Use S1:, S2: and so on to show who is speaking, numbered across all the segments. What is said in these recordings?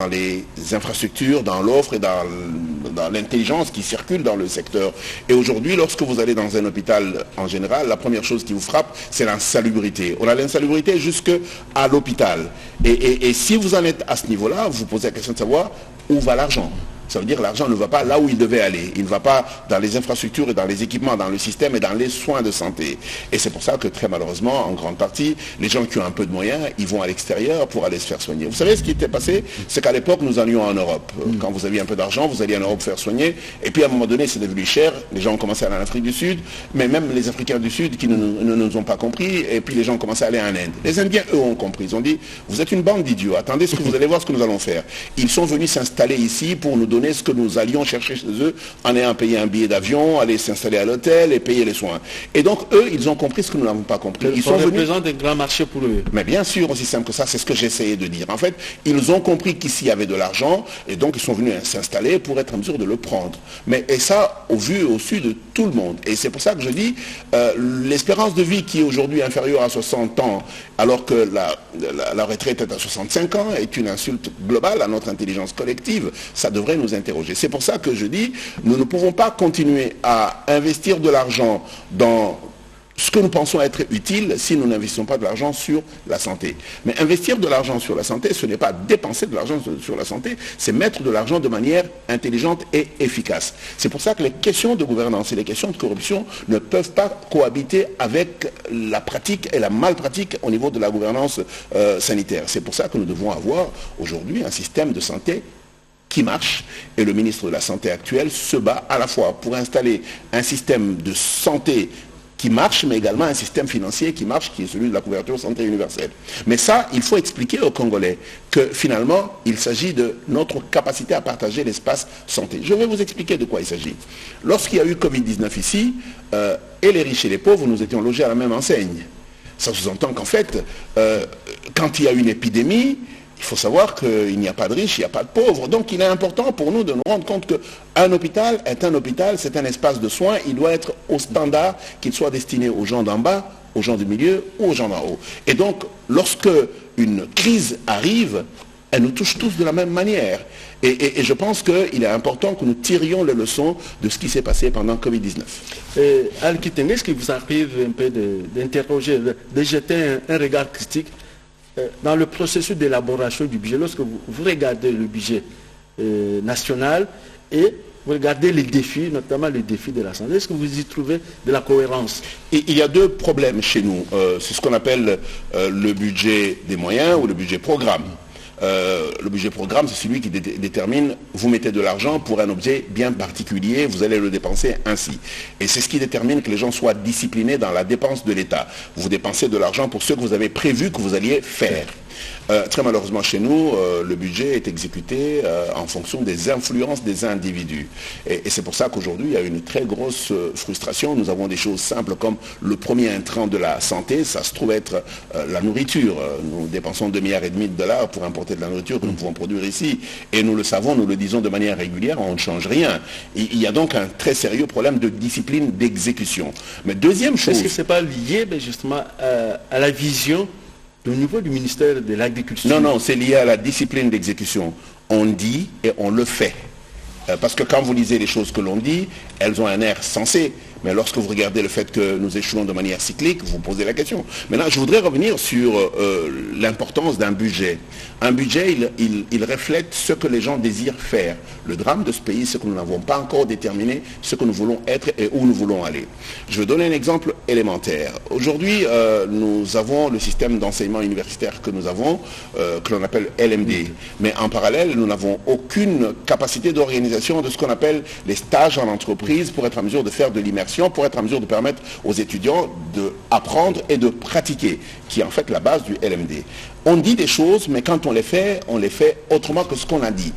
S1: dans les infrastructures, dans l'offre et dans l'intelligence qui circule dans le secteur. Et aujourd'hui, lorsque vous allez dans un hôpital en général, la première chose qui vous frappe, c'est l'insalubrité. On a l'insalubrité jusqu'à l'hôpital. Et si vous en êtes à ce niveau-là, vous posez la question de savoir où va l'argent. Ça veut dire que l'argent ne va pas là où il devait aller. Il ne va pas dans les infrastructures et dans les équipements, dans le système et dans les soins de santé. Et c'est pour ça que très malheureusement, en grande partie, les gens qui ont un peu de moyens, ils vont à l'extérieur pour aller se faire soigner. Vous savez ce qui était passé? C'est qu'à l'époque, nous allions en Europe. Quand vous aviez un peu d'argent, vous alliez en Europe faire soigner. Et puis à un moment donné, c'est devenu cher. Les gens ont commencé à aller en Afrique du Sud. Mais même les Africains du Sud qui ne nous ont pas compris. Et puis les gens ont commencé à aller en Inde. Les Indiens, eux, ont compris. Ils ont dit, vous êtes une bande d'idiots. Attendez, vous allez voir ce que nous allons faire. Ils sont venus s'installer ici pour nous donner ce que nous allions chercher chez eux en ayant payé un billet d'avion, aller s'installer à l'hôtel et payer les soins. Et donc eux, ils ont compris ce que nous n'avons pas compris. Ils sont
S2: représente un grand marché pour eux.
S1: Mais bien sûr, aussi simple que ça, c'est ce que j'essayais de dire. En fait, ils ont compris qu'ici il y avait de l'argent et donc ils sont venus s'installer pour être en mesure de le prendre. Et ça, au vu et au su de tout le monde. Et c'est pour ça que je dis, l'espérance de vie qui est aujourd'hui inférieure à 60 ans, alors que la retraite est à 65 ans, est une insulte globale à notre intelligence collective. Ça devrait nous interroger. C'est pour ça que je dis, nous ne pouvons pas continuer à investir de l'argent dans ce que nous pensons être utile si nous n'investissons pas de l'argent sur la santé. Mais investir de l'argent sur la santé, ce n'est pas dépenser de l'argent sur la santé, c'est mettre de l'argent de manière intelligente et efficace. C'est pour ça que les questions de gouvernance et les questions de corruption ne peuvent pas cohabiter avec la pratique et la malpratique au niveau de la gouvernance sanitaire. C'est pour ça que nous devons avoir aujourd'hui un système de santé qui marche, et le ministre de la Santé actuel se bat à la fois pour installer un système de santé qui marche, mais également un système financier qui marche, qui est celui de la couverture santé universelle. Mais ça, il faut expliquer aux Congolais que finalement, il s'agit de notre capacité à partager l'espace santé. Je vais vous expliquer de quoi il s'agit. Lorsqu'il y a eu Covid-19 ici, et les riches et les pauvres, nous étions logés à la même enseigne. Ça sous-entend qu'en fait, quand il y a une épidémie, il faut savoir qu'il n'y a pas de riches, il n'y a pas de pauvres. Donc il est important pour nous de nous rendre compte qu'un hôpital est un hôpital, c'est un espace de soins, il doit être au standard, qu'il soit destiné aux gens d'en bas, aux gens du milieu ou aux gens d'en haut. Et donc lorsque une crise arrive, elle nous touche tous de la même manière. Et je pense qu'il est important que nous tirions les leçons de ce qui s'est passé pendant Covid-19.
S2: Al-Kitenge, est-ce qu'il vous arrive un peu d'interroger, de jeter un regard critique dans le processus d'élaboration du budget, lorsque vous regardez le budget national et vous regardez les défis, notamment les défis de la santé, est-ce que vous y trouvez de la cohérence?
S1: Il y a deux problèmes chez nous. C'est ce qu'on appelle le budget des moyens ou le budget programme. Le budget programme, c'est celui qui détermine, vous mettez de l'argent pour un objet bien particulier, vous allez le dépenser ainsi. Et c'est ce qui détermine que les gens soient disciplinés dans la dépense de l'État. Vous dépensez de l'argent pour ce que vous avez prévu que vous alliez faire. Très malheureusement chez nous, le budget est exécuté en fonction des influences des individus. Et c'est pour ça qu'aujourd'hui, il y a une très grosse frustration. Nous avons des choses simples comme le premier intrant de la santé, ça se trouve être la nourriture. Nous dépensons 2,5 milliards de dollars pour importer de la nourriture que nous pouvons produire ici. Et nous le savons, nous le disons de manière régulière, on ne change rien. Il y a donc un très sérieux problème de discipline d'exécution. Mais deuxième chose...
S2: Est-ce que ce n'est pas lié justement à la vision au niveau du ministère de l'Agriculture?
S1: Non, c'est lié à la discipline d'exécution. On dit et on le fait. Parce que quand vous lisez les choses que l'on dit, elles ont un air sensé. Mais lorsque vous regardez le fait que nous échouons de manière cyclique, vous posez la question. Maintenant, je voudrais revenir sur l'importance d'un budget. Un budget, il reflète ce que les gens désirent faire. Le drame de ce pays, c'est que nous n'avons pas encore déterminé ce que nous voulons être et où nous voulons aller. Je vais donner un exemple élémentaire. Aujourd'hui, nous avons le système d'enseignement universitaire que nous avons, que l'on appelle LMD. Mais en parallèle, nous n'avons aucune capacité d'organisation de ce qu'on appelle les stages en entreprise pour être en mesure de faire de l'immersion, pour être en mesure de permettre aux étudiants d'apprendre et de pratiquer, qui est en fait la base du LMD. On dit des choses, mais quand on les fait autrement que ce qu'on a dit.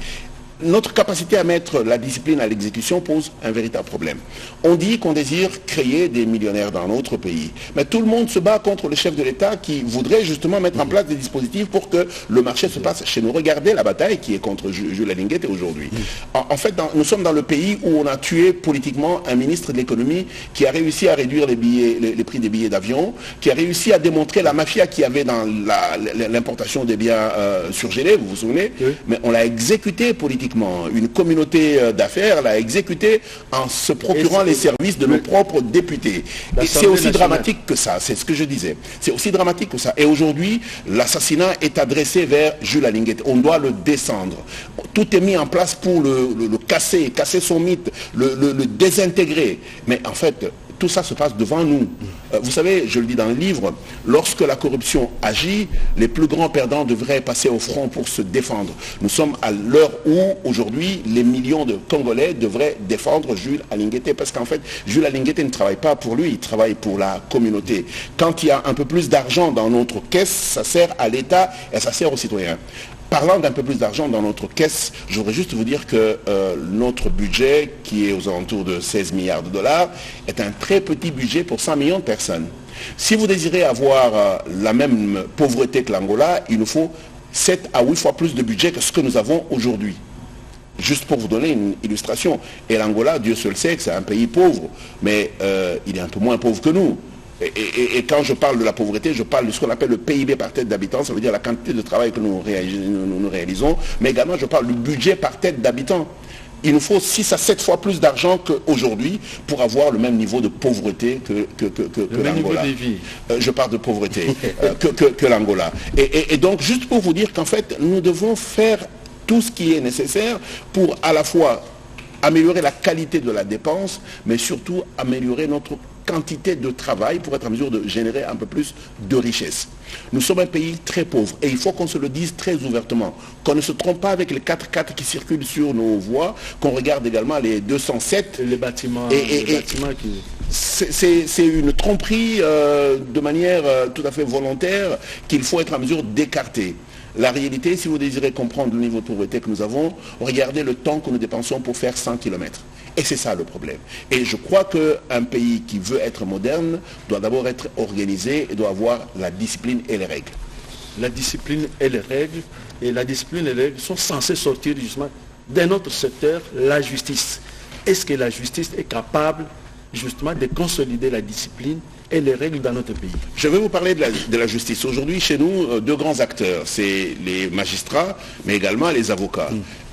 S1: notre capacité à mettre la discipline à l'exécution pose un véritable problème. On dit qu'on désire créer des millionnaires dans notre pays. Mais tout le monde se bat contre le chef de l'État qui voudrait justement mettre en place des dispositifs pour que le marché se passe chez nous. Regardez la bataille qui est contre Jules Alinguet aujourd'hui. En fait, nous sommes dans le pays où on a tué politiquement un ministre de l'économie qui a réussi à réduire les prix des billets d'avion, qui a réussi à démontrer la mafia qu'il y avait dans l'importation des biens surgelés, vous vous souvenez? Oui. Mais on l'a exécuté politiquement. Une communauté d'affaires l'a exécuté en se procurant les services de nos propres députés. Et c'est aussi dramatique que ça, c'est ce que je disais. C'est aussi dramatique que ça. Et aujourd'hui, l'assassinat est adressé vers Jules Alinguet. On doit le descendre. Tout est mis en place pour le casser son mythe, le désintégrer. Mais en fait, tout ça se passe devant nous. Vous savez, je le dis dans le livre, lorsque la corruption agit, les plus grands perdants devraient passer au front pour se défendre. Nous sommes à l'heure où, aujourd'hui, les millions de Congolais devraient défendre Jules Alinguet, parce qu'en fait, Jules Alinguet ne travaille pas pour lui, il travaille pour la communauté. Quand il y a un peu plus d'argent dans notre caisse, ça sert à l'État et ça sert aux citoyens. Parlant d'un peu plus d'argent dans notre caisse, je voudrais juste vous dire que notre budget, qui est aux alentours de 16 milliards de dollars, est un très petit budget pour 100 millions de personnes. Si vous désirez avoir la même pauvreté que l'Angola, il nous faut 7 à 8 fois plus de budget que ce que nous avons aujourd'hui. Juste pour vous donner une illustration. Et l'Angola, Dieu seul sait que c'est un pays pauvre, mais il est un peu moins pauvre que nous. Et quand je parle de la pauvreté, je parle de ce qu'on appelle le PIB par tête d'habitant, ça veut dire la quantité de travail que nous réalisons, mais également je parle du budget par tête d'habitant. Il nous faut 6 à 7 fois plus d'argent qu'aujourd'hui pour avoir le même niveau de pauvreté que l'Angola. Je parle de pauvreté que l'Angola. Et donc, juste pour vous dire qu'en fait, nous devons faire tout ce qui est nécessaire pour à la fois améliorer la qualité de la dépense, mais surtout améliorer notre quantité de travail pour être en mesure de générer un peu plus de richesse. Nous sommes un pays très pauvre et il faut qu'on se le dise très ouvertement, qu'on ne se trompe pas avec les 4x4 qui circulent sur nos voies, qu'on regarde également les 207.
S2: Les bâtiments, qui...
S1: C'est une tromperie de manière tout à fait volontaire qu'il faut être en mesure d'écarter. La réalité, si vous désirez comprendre le niveau de pauvreté que nous avons, regardez le temps que nous dépensons pour faire 100 km. Et c'est ça le problème. Et je crois qu'un pays qui veut être moderne doit d'abord être organisé et doit avoir la discipline et les règles.
S2: La discipline et les règles, et la discipline et les règles sont censées sortir justement d'un autre secteur, la justice. Est-ce que la justice est capable justement de consolider la discipline et les règles dans notre pays?
S1: Je vais vous parler de la justice. Aujourd'hui, chez nous, deux grands acteurs, c'est les magistrats, mais également les avocats.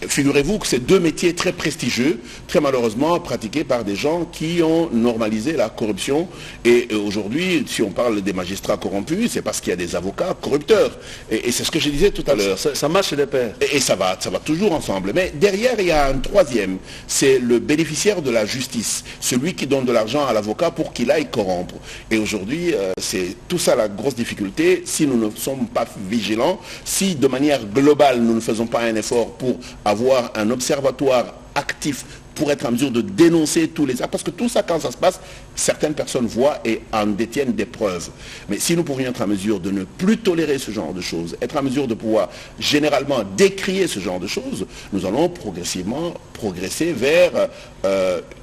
S1: Figurez-vous que c'est deux métiers très prestigieux, très malheureusement pratiqués par des gens qui ont normalisé la corruption. Et aujourd'hui, si on parle des magistrats corrompus, c'est parce qu'il y a des avocats corrupteurs. Et c'est ce que je disais tout à l'heure.
S2: Ça marche les pairs.
S1: Et ça va toujours ensemble. Mais derrière, il y a un troisième. C'est le bénéficiaire de la justice. Celui qui donne de l'argent à l'avocat pour qu'il aille corrompre. Et aujourd'hui, c'est tout ça la grosse difficulté. Si nous ne sommes pas vigilants, si de manière globale, nous ne faisons pas un effort pour avoir un observatoire actif pour être en mesure de dénoncer tous les actes. Parce que tout ça, quand ça se passe, certaines personnes voient et en détiennent des preuves. Mais si nous pourrions être en mesure de ne plus tolérer ce genre de choses, être en mesure de pouvoir généralement décrier ce genre de choses, nous allons progressivement progresser vers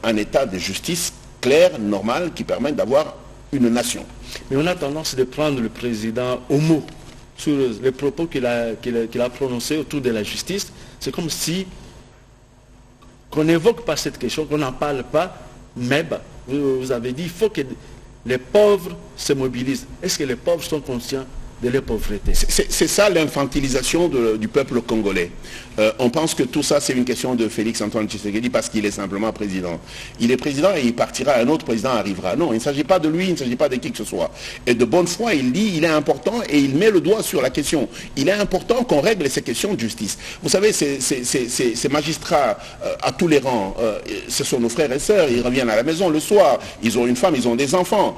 S1: un état de justice clair, normal, qui permette d'avoir une nation.
S2: Mais on a tendance de prendre le président au mot sur les propos qu'il a prononcés autour de la justice. C'est comme si qu'on n'évoque pas cette question, qu'on n'en parle pas, mais vous avez dit qu'il faut que les pauvres se mobilisent. Est-ce que les pauvres sont conscients de leur pauvreté?
S1: C'est ça l'infantilisation du peuple congolais. On pense que tout ça c'est une question de Félix Antoine Tshisekedi parce qu'il est simplement président. Il est président et il partira, un autre président arrivera. Non, il ne s'agit pas de lui, il ne s'agit pas de qui que ce soit. Et de bonne foi, il dit il est important et il met le doigt sur la question. Il est important qu'on règle ces questions de justice. Vous savez, ces magistrats à tous les rangs, ce sont nos frères et sœurs, ils reviennent à la maison le soir, ils ont une femme, ils ont des enfants.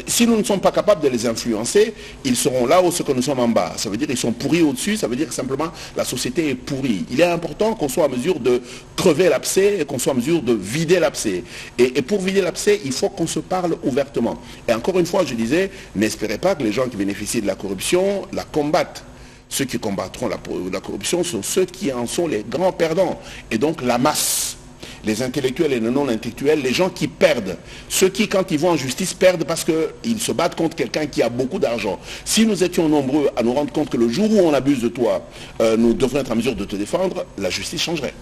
S1: Si nous ne sommes pas capables de les influencer, ils seront là où ce que nous sommes en bas. Ça veut dire qu'ils sont pourris au-dessus, ça veut dire que simplement la société est pourrie. Il est important qu'on soit en mesure de crever l'abcès et qu'on soit en mesure de vider l'abcès. Et pour vider l'abcès, il faut qu'on se parle ouvertement. Et encore une fois, je disais, n'espérez pas que les gens qui bénéficient de la corruption la combattent. ceux qui combattront la corruption sont ceux qui en sont les grands perdants. Et donc la masse, les intellectuels et les non-intellectuels, les gens qui perdent, ceux qui, quand ils vont en justice, perdent parce qu'ils se battent contre quelqu'un qui a beaucoup d'argent. Si nous étions nombreux à nous rendre compte que le jour où on abuse de toi, nous devrions être en mesure de te défendre, la justice changerait.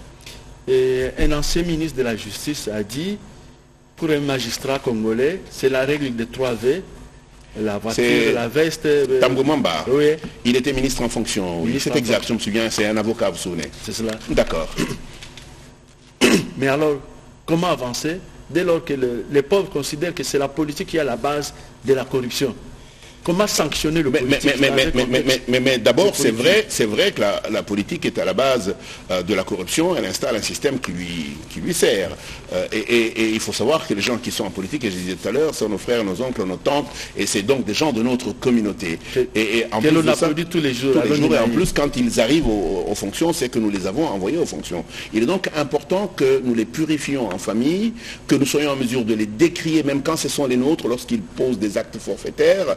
S2: Et un ancien ministre de la Justice a dit, pour un magistrat congolais, c'est la règle des 3 V, la voiture, la veste...
S1: Tambou Mamba,
S2: oui.
S1: Il était ministre en fonction, oui. C'est exact, je me souviens, c'est un avocat, vous vous souvenez.
S2: C'est cela.
S1: D'accord.
S2: Mais alors, comment avancer dès lors que les pauvres considèrent que c'est la politique qui est à la base de la corruption? Comment sanctionner le politique?
S1: Mais d'abord, c'est vrai que la politique est à la base de la corruption. Elle installe un système qui lui sert. Et il faut savoir que les gens qui sont en politique, et je disais tout à l'heure, sont nos frères, nos oncles, nos tantes, et c'est donc des gens de notre communauté. Et en plus
S2: on applaudit tous les jours.
S1: Et en plus, quand ils arrivent aux fonctions, c'est que nous les avons envoyés aux fonctions. Il est donc important que nous les purifions en famille, que nous soyons en mesure de les décrier, même quand ce sont les nôtres, lorsqu'ils posent des actes forfaitaires,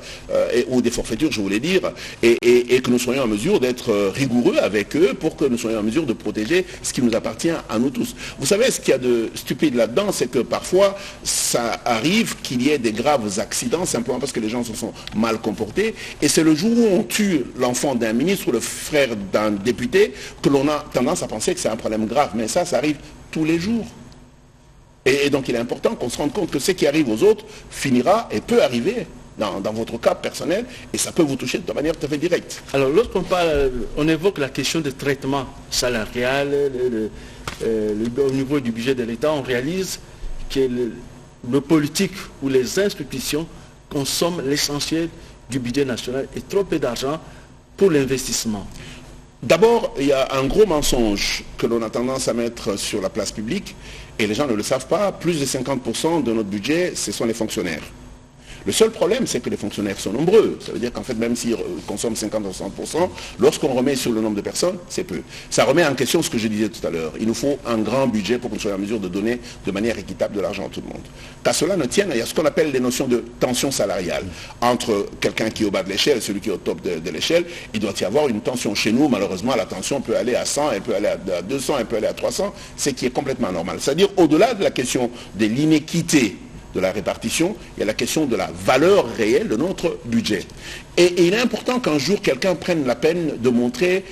S1: ou des forfaitures, je voulais dire, et que nous soyons en mesure d'être rigoureux avec eux pour que nous soyons en mesure de protéger ce qui nous appartient à nous tous. Vous savez, ce qu'il y a de stupide là-dedans, c'est que parfois, ça arrive qu'il y ait des graves accidents simplement parce que les gens se sont mal comportés, et c'est le jour où on tue l'enfant d'un ministre ou le frère d'un député que l'on a tendance à penser que c'est un problème grave, mais ça arrive tous les jours. Et donc il est important qu'on se rende compte que ce qui arrive aux autres finira et peut arriver dans votre cas personnel, et ça peut vous toucher de manière tout à fait directe.
S2: Alors lorsqu'on parle, on évoque la question de traitement salarial au niveau du budget de l'État, on réalise que le politique ou les institutions consomment l'essentiel du budget national et trop peu d'argent pour l'investissement.
S1: D'abord, il y a un gros mensonge que l'on a tendance à mettre sur la place publique, et les gens ne le savent pas, plus de 50% de notre budget, ce sont les fonctionnaires. Le seul problème, c'est que les fonctionnaires sont nombreux. Ça veut dire qu'en fait, même s'ils consomment 50 ou 60%, lorsqu'on remet sur le nombre de personnes, c'est peu. Ça remet en question ce que je disais tout à l'heure. Il nous faut un grand budget pour qu'on soit en mesure de donner de manière équitable de l'argent à tout le monde. Qu'à cela ne tienne, il y a ce qu'on appelle les notions de tension salariale. Entre quelqu'un qui est au bas de l'échelle et celui qui est au top de l'échelle, il doit y avoir une tension. Chez nous, malheureusement, la tension peut aller à 100, elle peut aller à 200, elle peut aller à 300, ce qui est complètement anormal. C'est-à-dire, au-delà de la question de l'inéquité de la répartition, il y a la question de la valeur réelle de notre budget. Et il est important qu'un jour, quelqu'un prenne la peine de montrer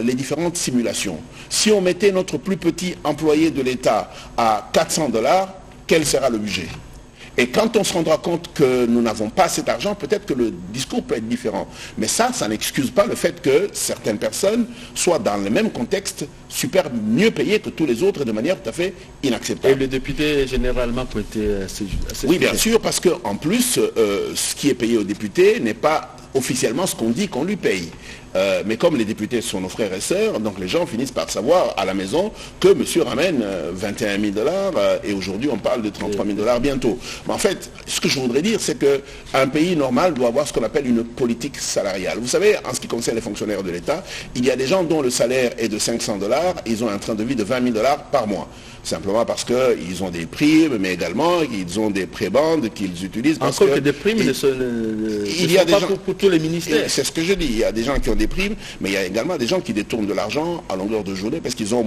S1: les différentes simulations. Si on mettait notre plus petit employé de l'État à 400 $, quel sera le budget ? Et quand on se rendra compte que nous n'avons pas cet argent, peut-être que le discours peut être différent. Mais ça n'excuse pas le fait que certaines personnes soient dans le même contexte super mieux payées que tous les autres et de manière tout à fait inacceptable.
S2: Et le député généralement prêté à ces
S1: oui, bien sûr, parce qu'en plus, ce qui est payé aux députés n'est pas officiellement ce qu'on dit qu'on lui paye. Mais comme les députés sont nos frères et sœurs, donc les gens finissent par savoir à la maison que monsieur ramène 21 000 $ et aujourd'hui on parle de 33 000 $ bientôt. Mais en fait, ce que je voudrais dire, c'est qu'un pays normal doit avoir ce qu'on appelle une politique salariale. Vous savez, en ce qui concerne les fonctionnaires de l'État, il y a des gens dont le salaire est de 500 $, ils ont un train de vie de 20 000 $ par mois. Simplement parce qu'ils ont des primes, mais également ils ont des prébendes qu'ils utilisent. Parce
S2: encore que des primes ne sont pas pour tous les ministères.
S1: C'est ce que je dis. Il y a des gens qui ont des primes, mais il y a également des gens qui détournent de l'argent à longueur de journée parce qu'ils ont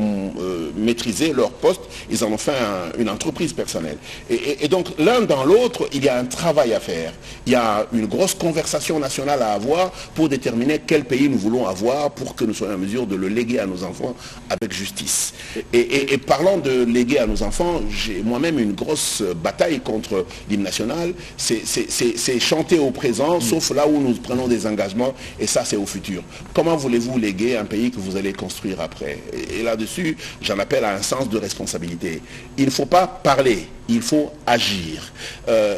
S1: maîtrisé leur poste, ils en ont fait une entreprise personnelle. Et donc l'un dans l'autre, il y a un travail à faire. Il y a une grosse conversation nationale à avoir pour déterminer quel pays nous voulons avoir pour que nous soyons en mesure de le léguer à nos enfants avec justice. Et parlant de léguer à nos enfants, j'ai moi-même une grosse bataille contre l'hymne national. C'est chanter au présent, sauf là où nous prenons des engagements, et ça c'est au futur. Comment voulez-vous léguer un pays que vous allez construire après? Et là-dessus, j'en appelle à un sens de responsabilité. Il ne faut pas parler, il faut agir.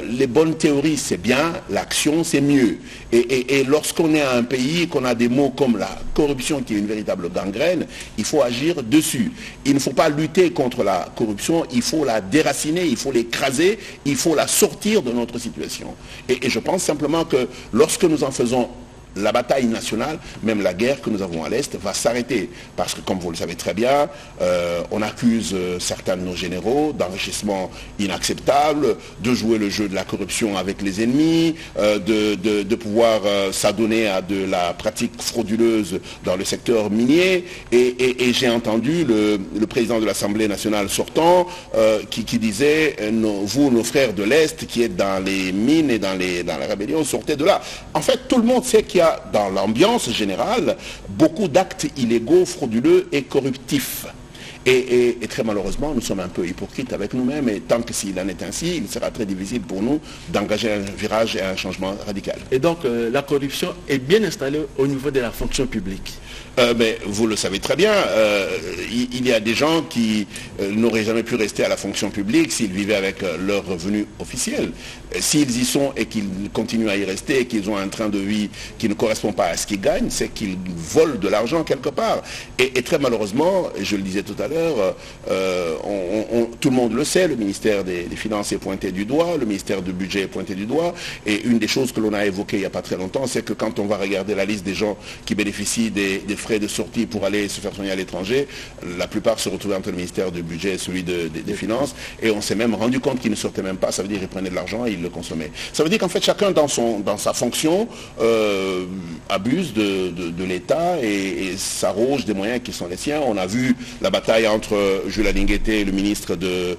S1: Les bonnes théories, c'est bien, l'action, c'est mieux. Et lorsqu'on est à un pays, qu'on a des mots comme la corruption qui est une véritable gangrène, il faut agir dessus. Il ne faut pas lutter contre la corruption, il faut la déraciner, il faut l'écraser, il faut la sortir de notre situation. Et je pense simplement que lorsque nous en faisons la bataille nationale, même la guerre que nous avons à l'Est, va s'arrêter. Parce que, comme vous le savez très bien, on accuse certains de nos généraux d'enrichissement inacceptable, de jouer le jeu de la corruption avec les ennemis, de pouvoir s'adonner à de la pratique frauduleuse dans le secteur minier. Et j'ai entendu le président de l'Assemblée nationale sortant qui disait vous, nos frères de l'Est, qui êtes dans les mines et dans la rébellion, sortez de là. En fait, tout le monde sait qu'il y a dans l'ambiance générale beaucoup d'actes illégaux, frauduleux et corruptifs. Et très malheureusement, nous sommes un peu hypocrites avec nous-mêmes, et tant que s'il en est ainsi, il sera très difficile pour nous d'engager un virage et un changement radical.
S2: Et donc, la corruption est bien installée au niveau de la fonction publique.
S1: Mais vous le savez très bien, il y a des gens qui n'auraient jamais pu rester à la fonction publique s'ils vivaient avec leurs revenus officiels. S'ils y sont et qu'ils continuent à y rester et qu'ils ont un train de vie qui ne correspond pas à ce qu'ils gagnent, c'est qu'ils volent de l'argent quelque part. Et très malheureusement, je le disais tout à l'heure, tout le monde le sait, le ministère des Finances est pointé du doigt, le ministère du Budget est pointé du doigt. Et une des choses que l'on a évoquées il n'y a pas très longtemps, c'est que quand on va regarder la liste des gens qui bénéficient des frais de sortie pour aller se faire soigner à l'étranger, la plupart se retrouvaient entre le ministère du Budget et celui des Finances, et on s'est même rendu compte qu'ils ne sortaient même pas. Ça veut dire qu'ils prenaient de l'argent et ils le consommaient. Ça veut dire qu'en fait chacun dans sa fonction abuse de l'État et s'arroge des moyens qui sont les siens. On a vu la bataille entre Jules Alingueté, le ministre de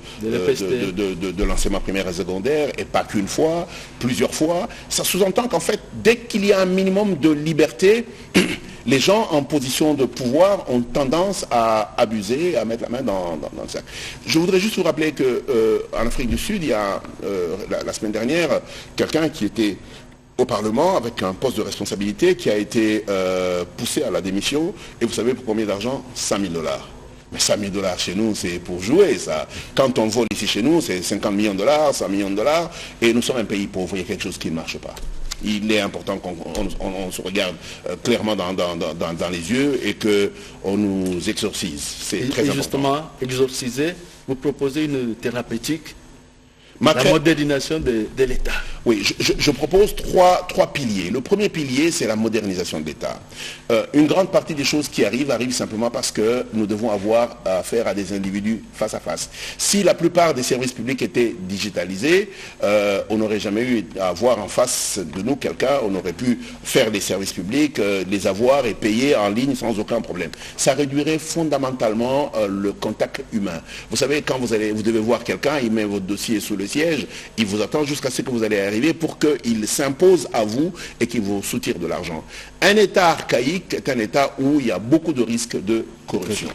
S1: l'enseignement primaire et secondaire, et pas qu'une fois, plusieurs fois. Ça sous-entend qu'en fait, dès qu'il y a un minimum de liberté, les gens en position de pouvoir ont tendance à abuser, à mettre la main dans le sac. Je voudrais juste vous rappeler qu'en Afrique du Sud, il y a la semaine dernière, quelqu'un qui était au Parlement avec un poste de responsabilité qui a été poussé à la démission. Et vous savez pour combien d'argent? 100 000 $. Mais 100 000 $ chez nous, c'est pour jouer, ça. Quand on vole ici chez nous, c'est 50 millions de dollars, 100 millions de $, et nous sommes un pays pauvre, il y a quelque chose qui ne marche pas. Il est important qu'on se regarde clairement dans les yeux et qu'on nous exorcise. C'est très important. Et
S2: justement, exorciser, vous proposez une thérapeutique, la modernisation de l'État.
S1: Oui, je propose trois piliers. Le premier pilier, c'est la modernisation de l'État. Une grande partie des choses qui arrivent simplement parce que nous devons avoir affaire à des individus face à face. Si la plupart des services publics étaient digitalisés, on n'aurait jamais eu à avoir en face de nous quelqu'un, on aurait pu faire des services publics, les avoir et payer en ligne sans aucun problème. Ça réduirait fondamentalement le contact humain. Vous savez, quand vous devez voir quelqu'un, il met votre dossier sous le siège, il vous attend jusqu'à ce que vous allez arriver pour qu'il s'impose à vous et qu'il vous soutire de l'argent. Un État archaïque est un État où il y a beaucoup de risques de corruption.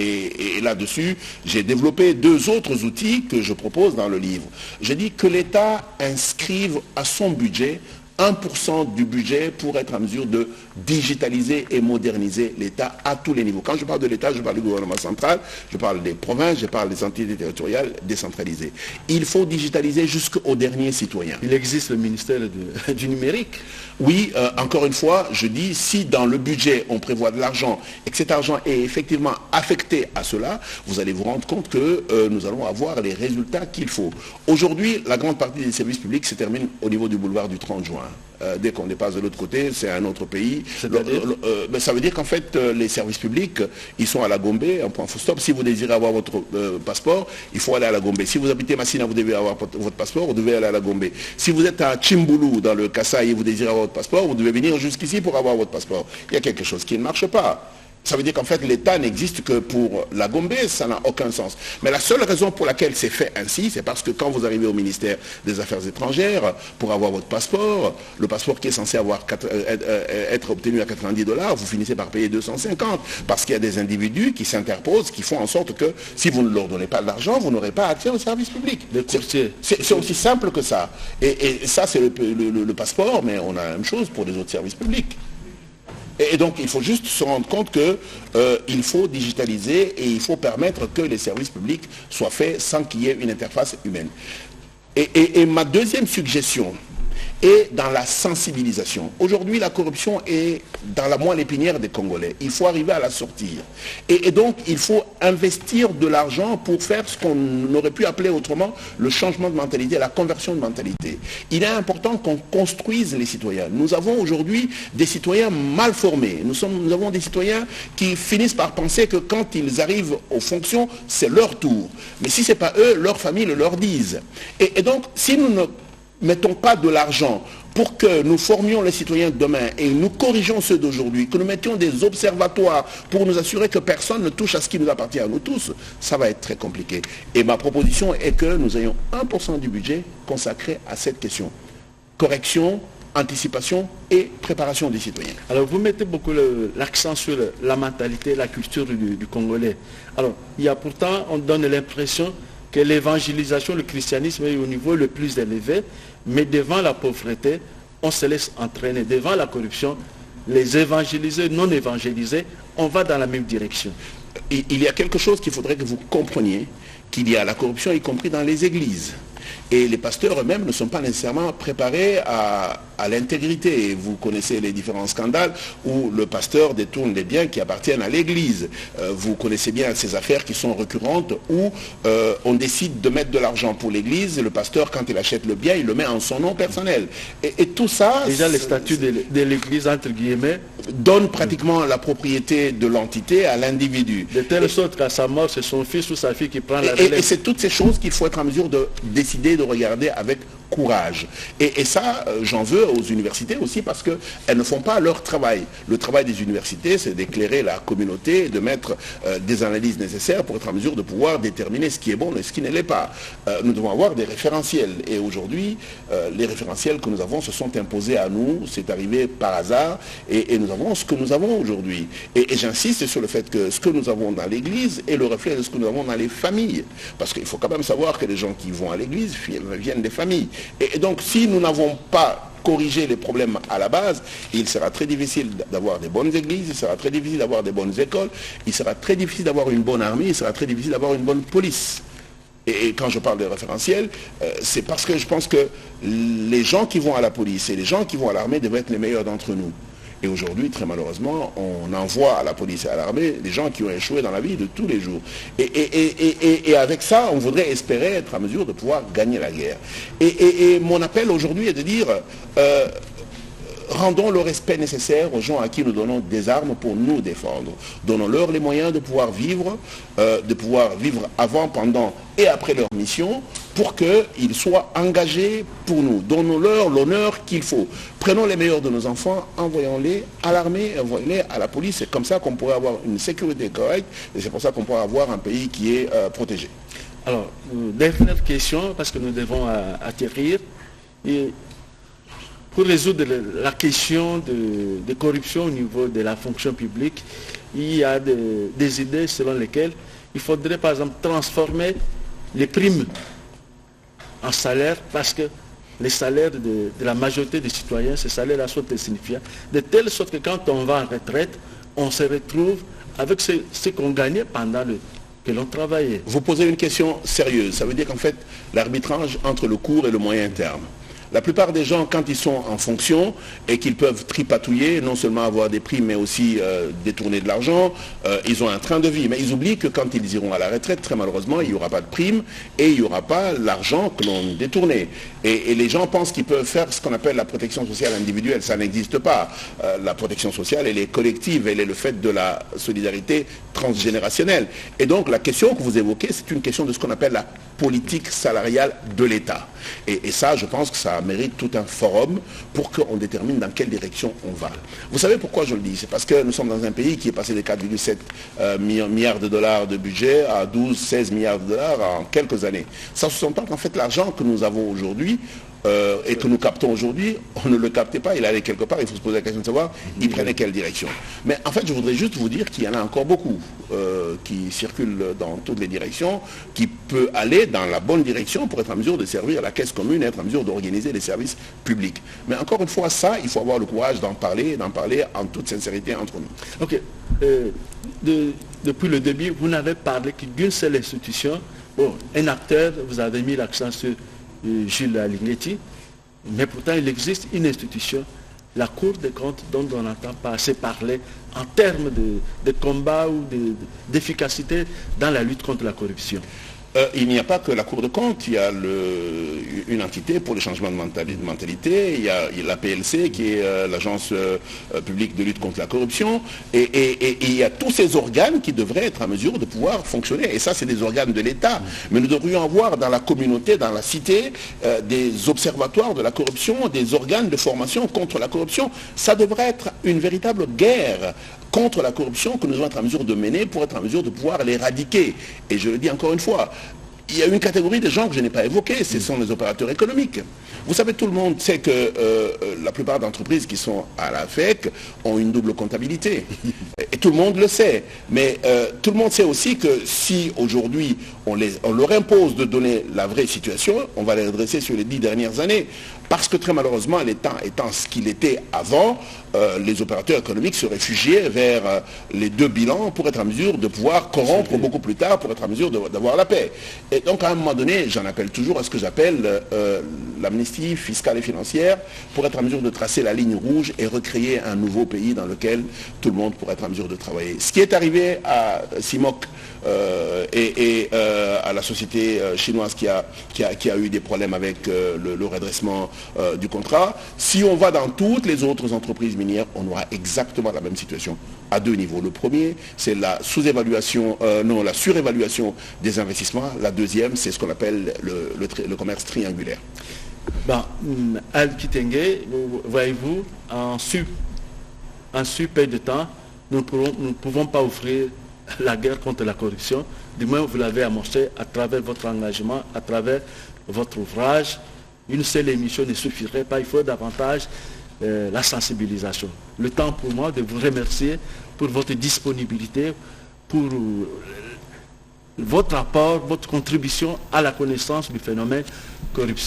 S1: Et là-dessus, j'ai développé 2 autres outils que je propose dans le livre. Je dis que l'État inscrive à son budget 1% du budget pour être en mesure de digitaliser et moderniser l'État à tous les niveaux. Quand je parle de l'État, je parle du gouvernement central, je parle des provinces, je parle des entités territoriales décentralisées. Il faut digitaliser jusqu'au dernier citoyen.
S2: Il existe le ministère du numérique.
S1: Oui, encore une fois, je dis, si dans le budget on prévoit de l'argent et que cet argent est effectivement affecté à cela, vous allez vous rendre compte que nous allons avoir les résultats qu'il faut. Aujourd'hui, la grande partie des services publics se termine au niveau du boulevard du 30 juin. Dès qu'on dépasse de l'autre côté, c'est un autre pays. Mais ça veut dire qu'en fait, les services publics, ils sont à la Gombe, un point full stop. Si vous désirez avoir votre passeport, il faut aller à la Gombe. Si vous habitez Massina, vous devez avoir votre passeport, vous devez aller à la Gombe. Si vous êtes à Tchimboulou, dans le Kasaï, et vous désirez avoir votre passeport, vous devez venir jusqu'ici pour avoir votre passeport. Il y a quelque chose qui ne marche pas. Ça veut dire qu'en fait, l'État n'existe que pour la Gombe, ça n'a aucun sens. Mais la seule raison pour laquelle c'est fait ainsi, c'est parce que quand vous arrivez au ministère des Affaires étrangères, pour avoir votre passeport, le passeport qui est censé être obtenu à 90 $, vous finissez par payer 250, parce qu'il y a des individus qui s'interposent, qui font en sorte que si vous ne leur donnez pas de l'argent, vous n'aurez pas accès aux services publics. C'est aussi simple que ça. Et ça, c'est le passeport, mais on a la même chose pour les autres services publics. Et donc, il faut juste se rendre compte qu'il faut digitaliser et il faut permettre que les services publics soient faits sans qu'il y ait une interface humaine. Et ma deuxième suggestion et dans la sensibilisation. Aujourd'hui, la corruption est dans la moelle épinière des Congolais. Il faut arriver à la sortir. Et donc, il faut investir de l'argent pour faire ce qu'on aurait pu appeler autrement le changement de mentalité, la conversion de mentalité. Il est important qu'on construise les citoyens. Nous avons aujourd'hui des citoyens mal formés. Nous avons des citoyens qui finissent par penser que quand ils arrivent aux fonctions, c'est leur tour. Mais si ce n'est pas eux, leur famille le leur disent. Et donc, si nous ne mettons pas de l'argent pour que nous formions les citoyens de demain et nous corrigeons ceux d'aujourd'hui, que nous mettions des observatoires pour nous assurer que personne ne touche à ce qui nous appartient à nous tous, ça va être très compliqué. Et ma proposition est que nous ayons 1% du budget consacré à cette question. Correction, anticipation et préparation des citoyens.
S2: Alors vous mettez beaucoup l'accent sur la mentalité, la culture du Congolais. Alors il y a pourtant, on donne l'impression que l'évangélisation, le christianisme est au niveau le plus élevé, mais devant la pauvreté, on se laisse entraîner. Devant la corruption, les évangélisés, non évangélisés, on va dans la même direction.
S1: Il y a quelque chose qu'il faudrait que vous compreniez, qu'il y a la corruption, y compris dans les églises. Et les pasteurs eux-mêmes ne sont pas nécessairement préparés à l'intégrité. Vous connaissez les différents scandales où le pasteur détourne les biens qui appartiennent à l'église. Vous connaissez bien ces affaires qui sont récurrentes où on décide de mettre de l'argent pour l'église et le pasteur, quand il achète le bien, il le met en son nom personnel. Et tout ça...
S2: Déjà, les statuts de l'église, entre guillemets,
S1: donne pratiquement la propriété de l'entité à l'individu.
S2: De telle sorte qu'à sa mort, c'est son fils ou sa fille qui prend la relève.
S1: Et c'est toutes ces choses qu'il faut être en mesure de décider de regarder avec courage. Et ça, j'en veux aux universités aussi parce qu'elles ne font pas leur travail. Le travail des universités, c'est d'éclairer la communauté, de mettre des analyses nécessaires pour être en mesure de pouvoir déterminer ce qui est bon et ce qui ne l'est pas. Nous devons avoir des référentiels. Et aujourd'hui, les référentiels que nous avons se sont imposés à nous. C'est arrivé par hasard. Et nous avons ce que nous avons aujourd'hui. Et j'insiste sur le fait que ce que nous avons dans l'église est le reflet de ce que nous avons dans les familles. Parce qu'il faut quand même savoir que les gens qui vont à l'église viennent des familles. Et donc, si nous n'avons pas corrigé les problèmes à la base, il sera très difficile d'avoir des bonnes églises, il sera très difficile d'avoir des bonnes écoles, il sera très difficile d'avoir une bonne armée, il sera très difficile d'avoir une bonne police. Et quand je parle de référentiel, c'est parce que je pense que les gens qui vont à la police et les gens qui vont à l'armée devraient être les meilleurs d'entre nous. Et aujourd'hui, très malheureusement, on envoie à la police et à l'armée des gens qui ont échoué dans la vie de tous les jours. Et avec ça, on voudrait espérer être en mesure de pouvoir gagner la guerre. Et mon appel aujourd'hui est de dire... rendons le respect nécessaire aux gens à qui nous donnons des armes pour nous défendre. Donnons-leur les moyens de pouvoir vivre avant, pendant et après leur mission pour qu'ils soient engagés pour nous. Donnons-leur l'honneur qu'il faut. Prenons les meilleurs de nos enfants, envoyons-les à l'armée, envoyons-les à la police. C'est comme ça qu'on pourrait avoir une sécurité correcte et c'est pour ça qu'on pourrait avoir un pays qui est protégé.
S2: Alors, dernière question, parce que nous devons atterrir. Pour résoudre la question de corruption au niveau de la fonction publique, il y a des idées selon lesquelles il faudrait par exemple transformer les primes en salaire parce que les salaires de la majorité des citoyens, ces salaires-là sont insignifiants, de telle sorte que quand on va en retraite, on se retrouve avec ce qu'on gagnait pendant que l'on travaillait.
S1: Vous posez une question sérieuse, ça veut dire qu'en fait, l'arbitrage entre le court et le moyen terme. La plupart des gens, quand ils sont en fonction et qu'ils peuvent tripatouiller, non seulement avoir des primes, mais aussi détourner de l'argent, ils ont un train de vie. Mais ils oublient que quand ils iront à la retraite, très malheureusement, il n'y aura pas de prime et il n'y aura pas l'argent que l'on détournait. Et les gens pensent qu'ils peuvent faire ce qu'on appelle la protection sociale individuelle. Ça n'existe pas. La protection sociale, elle est collective. Elle est le fait de la solidarité transgénérationnelle. Et donc, la question que vous évoquez, c'est une question de ce qu'on appelle la politique salariale de l'État. Et ça, je pense que ça mérite tout un forum pour qu'on détermine dans quelle direction on va. Vous savez pourquoi je le dis? C'est parce que nous sommes dans un pays qui est passé de 4,7 milliards de dollars de budget à 12-16 milliards de dollars en quelques années. Ça sous-entend qu'en fait l'argent que nous avons aujourd'hui et que nous captons aujourd'hui, on ne le captait pas, il allait quelque part, il faut se poser la question de savoir, il prenait quelle direction. Mais en fait, je voudrais juste vous dire qu'il y en a encore beaucoup qui circulent dans toutes les directions, qui peut aller dans la bonne direction pour être en mesure de servir la caisse commune et être en mesure d'organiser les services publics. Mais encore une fois, ça, il faut avoir le courage d'en parler en toute sincérité entre nous.
S2: Ok. Depuis le début, vous n'avez parlé que d'une seule institution. Bon, un acteur, vous avez mis l'accent sur Jules Alignetti, Mais pourtant, il existe une institution, la Cour des comptes, dont on n'entend pas assez parler en termes de combat ou d'efficacité dans la lutte contre la corruption.
S1: Il n'y a pas que la Cour de compte, il y a une entité pour le changement de mentalité, il y a la PLC qui est l'agence publique de lutte contre la corruption, et il y a tous ces organes qui devraient être en mesure de pouvoir fonctionner. Et ça, c'est des organes de l'État. Mais nous devrions avoir dans la communauté, dans la cité, des observatoires de la corruption, des organes de formation contre la corruption. Ça devrait être une véritable guerre contre la corruption que nous devons être en mesure de mener pour être en mesure de pouvoir l'éradiquer. Et je le dis encore une fois, il y a une catégorie de gens que je n'ai pas évoquée, ce sont les opérateurs économiques. Vous savez, tout le monde sait que la plupart d'entreprises qui sont à la FEC ont une double comptabilité. Et tout le monde le sait. Mais tout le monde sait aussi que si aujourd'hui on leur impose de donner la vraie situation, on va les redresser sur les 10 dernières années. Parce que très malheureusement, l'État étant ce qu'il était avant, les opérateurs économiques se réfugiaient vers les deux bilans pour être en mesure de pouvoir corrompre beaucoup plus tard, pour être en mesure d'avoir la paix. Et donc à un moment donné, j'en appelle toujours à ce que j'appelle l'amnistie fiscale et financière pour être en mesure de tracer la ligne rouge et recréer un nouveau pays dans lequel tout le monde pourrait être en mesure de travailler. Ce qui est arrivé à CIMOC et à la société chinoise qui a eu des problèmes avec le redressement du contrat, si on va dans toutes les autres entreprises minières, on aura exactement la même situation à deux niveaux. Le premier, c'est la sous-évaluation, la surévaluation des investissements. La deuxième, c'est ce qu'on appelle le commerce triangulaire.
S2: Bon, Al Kitenge, voyez-vous, en super de temps, nous ne pouvons pas offrir la guerre contre la corruption. Du moins, vous l'avez amorcé à travers votre engagement, à travers votre ouvrage. Une seule émission ne suffirait pas, il faut davantage la sensibilisation. Le temps pour moi de vous remercier pour votre disponibilité, pour votre apport, votre contribution à la connaissance du phénomène corruption.